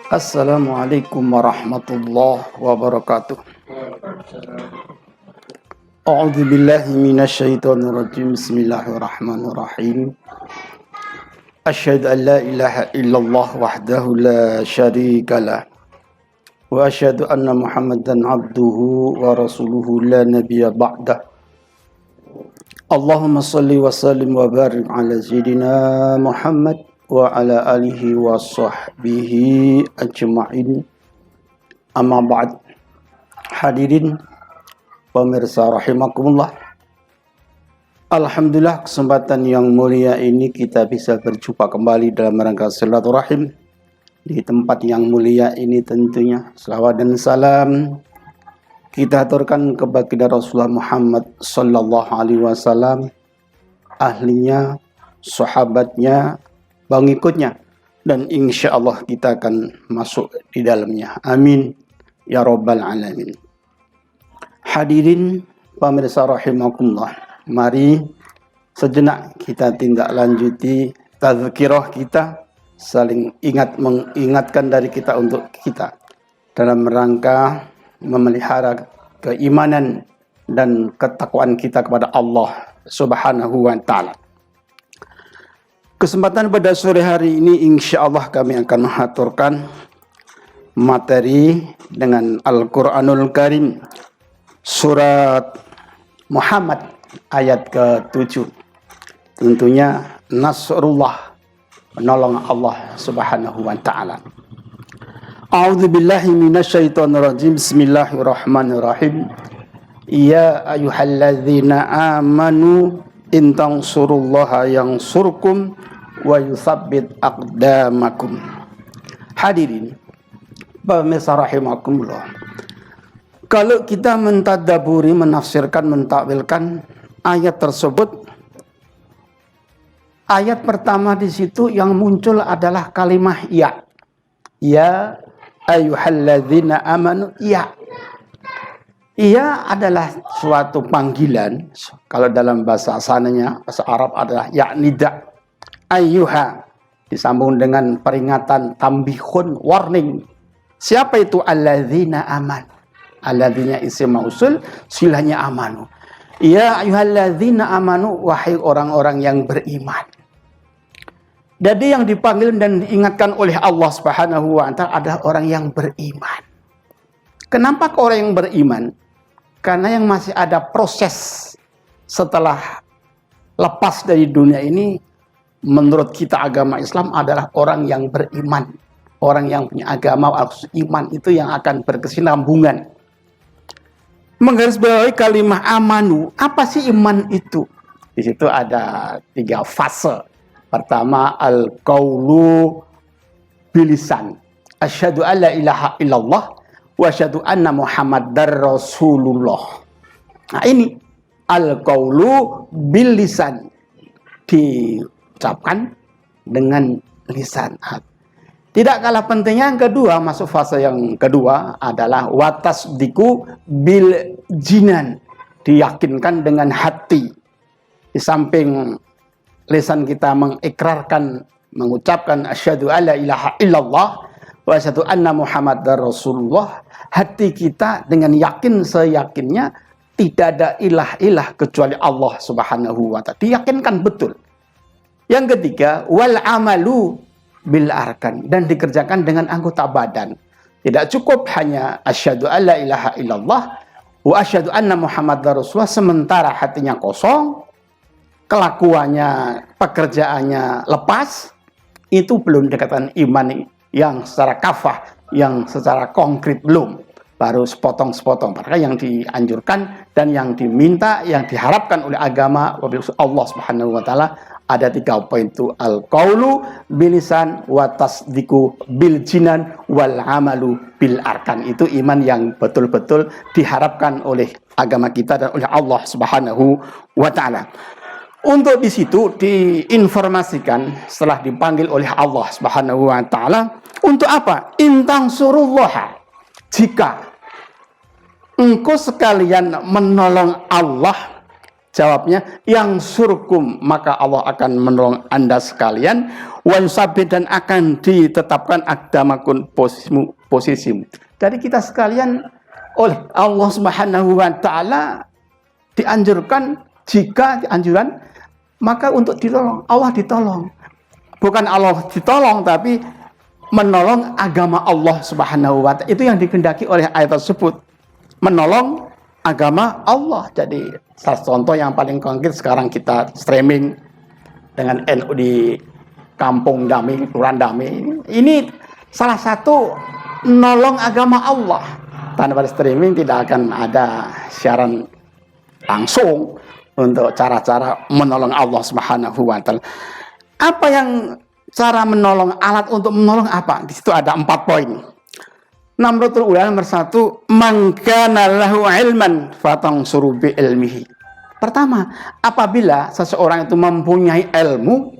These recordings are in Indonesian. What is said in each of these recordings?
Assalamualaikum warahmatullahi wabarakatuh. A'udzu billahi minasyaitonir rajim. Bismillahirrahmanirrahim. Asyhadu an la ilaha illallah wahdahu la syarikalah wa asyhadu anna Muhammadan abduhu wa rasuluhu la nabiyya ba'dah. Allahumma shalli wa sallim wa barik ala sayyidina Muhammad wa ala alihi wa sahbihi ajma'in. Amma ba'd. Hadirin pemirsa rahimakumullah. Alhamdulillah, kesempatan yang mulia ini kita bisa berjumpa kembali dalam rangka silaturahim di tempat yang mulia ini. Tentunya selawat dan salam kita aturkan kepada Rasulullah Muhammad sallallahu alaihi wasallam, ahlinya, sahabatnya, pengikutnya, dan insya Allah kita akan masuk di dalamnya. Amin ya rabbal alamin. Hadirin pemirsa rahimakumullah, mari sejenak kita tindak lanjuti tazkirah kita, saling mengingatkan dari kita untuk kita dalam rangka memelihara keimanan dan ketakwaan kita kepada Allah Subhanahu wa ta'ala. Kesempatan pada sore hari ini insya Allah kami akan mengaturkan materi dengan Al-Quranul Karim, surat Muhammad ayat ke-7. Tentunya Nasrullah, menolong Allah Subhanahu wa ta'ala. A'udzu billahi minasyaitonir rajim. Bismillahirrahmanirrahim. Ya ayyuhalladzina amanu in tansurullaha yansurkum wa yutsabbit aqdamakum. Hadirin pemirsa rahimakumullah, kalau kita mentadaburi, menafsirkan, mentakwilkan ayat tersebut, ayat pertama di situ yang muncul adalah kalimah ya. Ya ayyuhalladzina amanu, ya. Ia adalah suatu panggilan. Kalau dalam bahasa asalnya, bahasa Arab adalah ya nida. Ayyuha disambung dengan peringatan, tambihun, warning. Siapa itu alladzina aman? Alladzina isim mausul, silahnya amanu. Ya ayyuhalladzina amanu, wahai orang-orang yang beriman. Jadi yang dipanggil dan diingatkan oleh Allah Subhanahu wa ta'ala adalah orang yang beriman. Kenapa ke orang yang beriman? Karena yang masih ada proses setelah lepas dari dunia ini, menurut kita agama Islam adalah orang yang beriman. Orang yang punya agama, iman itu yang akan berkesinambungan. Menggarisbawahi kalimah amanu, apa sih iman itu? Di situ ada 3 fase. Pertama, al-qaulu bilisan. Asyhadu an la ilaha illallah wa asyhadu anna Muhammadar Rasulullah. Nah, ini al-qaulu bil lisan, diucapkan dengan lisan. Tidak kalah pentingnya yang kedua, masuk fase yang kedua adalah watasdiku bil jinan, diyakinkan dengan hati. Di samping lisan kita mengikrarkan, mengucapkan asyhadu an la ilaha illallah wa asyhadu anna Muhammadar Rasulullah, hati kita dengan yakin seyakinnya tidak ada ilah kecuali Allah Subhanahu wa ta'ala, diyakinkan betul. Yang ketiga, wal amalu bil arkan, dan dikerjakan dengan anggota badan. Tidak cukup hanya asyhadu an la ilaha illallah wa asyhadu anna Muhammadar Rasulullah sementara hatinya kosong, kelakuannya, pekerjaannya lepas, itu belum dikatakan iman yang secara kafah, yang secara konkret belum. Baru sepotong-sepotong. Maka yang dianjurkan dan yang diminta, yang diharapkan oleh agama Allah Subhanahu wa ta'ala ada 3 poin itu: al-qaulu bilisan wa tasdiku bil jinan wal amalu bil arkan. Itu iman yang betul-betul diharapkan oleh agama kita dan oleh Allah Subhanahu wa ta'ala. Untuk di situ diinformasikan setelah dipanggil oleh Allah Subhanahu wa ta'ala, untuk apa? Intang surullah, jika engkau sekalian menolong Allah Jawabnya, yang surkum, maka Allah akan menolong Anda sekalian, wa yusabbit, dan akan ditetapkan aqdamakum, posisimu. Jadi kita sekalian oleh Allah Subhanahu wa taala dianjurkan, jika dianjuran maka untuk ditolong, Allah ditolong. Bukan Allah ditolong, tapi menolong agama Allah Subhanahu wa taala. Itu yang dikehendaki oleh ayat tersebut. Menolong agama Allah. Jadi salah contoh yang paling konkret sekarang kita streaming dengan NU di Kampung Damai, Kelurahan Damai. Ini salah satu menolong agama Allah. Tanpa streaming tidak akan ada siaran langsung untuk cara-cara menolong Allah Subhanahu wa taala. Apa yang cara menolong, alat untuk menolong apa? Di situ ada 4 poin. Namratul ula, nomor 1, man kana lahu ilman fatansuru bi ilmihi. Pertama, apabila seseorang itu mempunyai ilmu,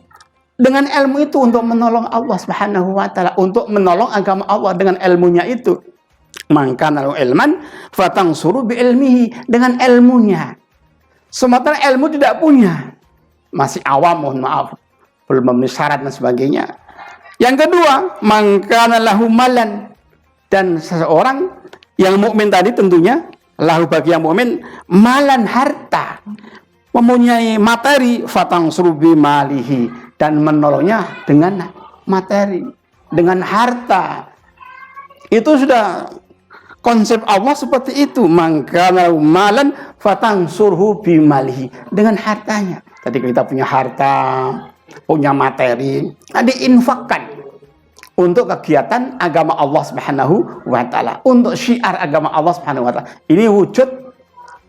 dengan ilmu itu untuk menolong Allah Subhanahu wa taala, untuk menolong agama Allah dengan ilmunya itu. Man kana lahu ilman fatansuru bi ilmihi, dengan ilmunya. Sementara ilmu tidak punya, masih awam, mohon maaf, belum memenuhi syarat dan sebagainya. Yang kedua, man kana lahu malan, dan seseorang yang mukmin tadi tentunya, lahu bagi yang mukmin, malan, harta, mempunyai materi, fatansuru bi malihi, dan menolongnya dengan materi, dengan harta. Itu sudah konsep Allah seperti itu. Maka malan fatansurhu bi malihi, dengan hartanya. Tadi kita punya harta, punya materi, diinfakkan untuk kegiatan agama Allah Subhanahu wa taala, untuk syiar agama Allah Subhanahu wa taala. Ini wujud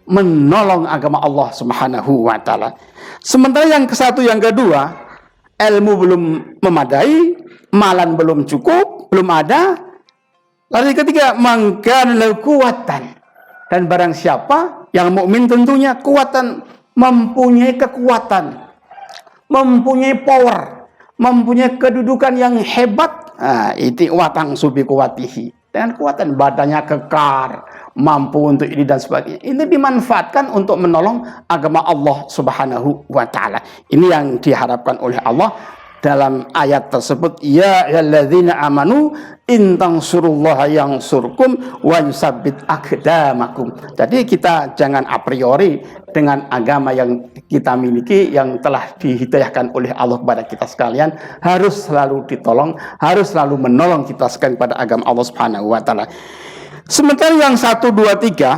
menolong agama Allah Subhanahu wa taala. Sementara yang yang kedua, ilmu belum memadai, malan belum cukup, belum ada. Lalu yang ketiga, mangkan kuwatan, dan barang siapa yang mukmin tentunya kuatan, mempunyai kekuatan, mempunyai power, mempunyai kedudukan yang hebat. Itu watang subi kuwatihi, dengan kuatan badannya kekar, mampu untuk ini dan sebagainya. Ini dimanfaatkan untuk menolong agama Allah Subhanahu wa taala. Ini yang diharapkan oleh Allah dalam ayat tersebut, ya ayyuhalladzina amanu in tansurullaha yansurkum wa yusabbit aqdamakum. Jadi kita jangan a priori dengan agama yang kita miliki, yang telah dihidayahkan oleh Allah kepada kita sekalian, harus selalu ditolong, harus selalu menolong kita sekalian pada agama Allah Subhanahu wa taala. Sementara yang 1, 2, 3,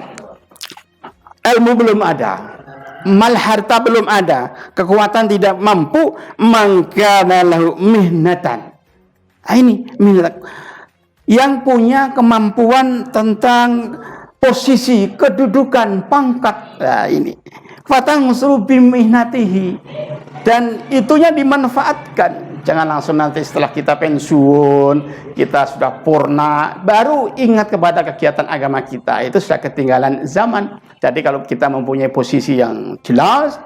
ilmu belum ada, mal harta belum ada, kekuatan tidak mampu, mangkana lahu mihnatan. Ini mihnat, yang punya kemampuan tentang posisi, kedudukan, pangkat. Ini fatansuru bi mihnatihi, dan itunya dimanfaatkan. Jangan langsung nanti setelah kita pensiun, kita sudah purna, baru ingat kepada kegiatan agama kita. Itu sudah ketinggalan zaman. Jadi kalau kita mempunyai posisi yang jelas,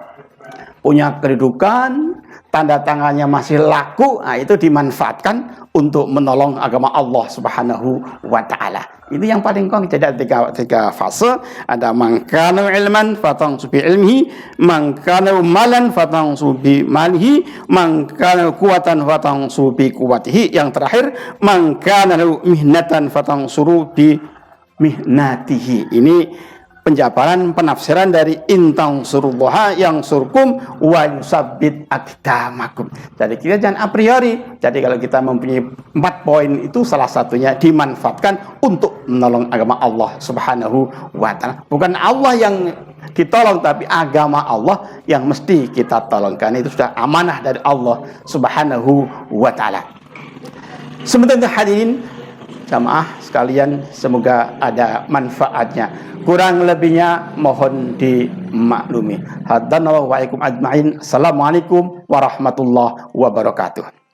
punya kedudukan, tanda tangannya masih laku, itu dimanfaatkan untuk menolong agama Allah Subhanahu wa taala. Ini yang paling konkret. Jadi ada tiga fase. Ada mangkanu ilman fatansu bi ilmihi, mangkanu malan fatansu bi malihi, mangkanu kuwatan fatansu bi kuwatihi. Yang terakhir, mangkanu mihnatan fatansuru bi mihnatihi. Ini penjabaran, penafsiran dari intang surullaha yang surkum wa yusabbit aqdamakum. Jadi kita jangan a priori. Jadi kalau kita mempunyai 4 poin itu, salah satunya dimanfaatkan untuk menolong agama Allah Subhanahu wa taala. Bukan Allah yang ditolong, tapi agama Allah yang mesti kita tolongkan. Itu sudah amanah dari Allah Subhanahu wa taala. Sebentar hadirin jamaah sekalian, semoga ada manfaatnya. Kurang lebihnya mohon dimaklumi. Hadanallahu wa alaikum ajma'in. Assalamualaikum warahmatullahi wabarakatuh.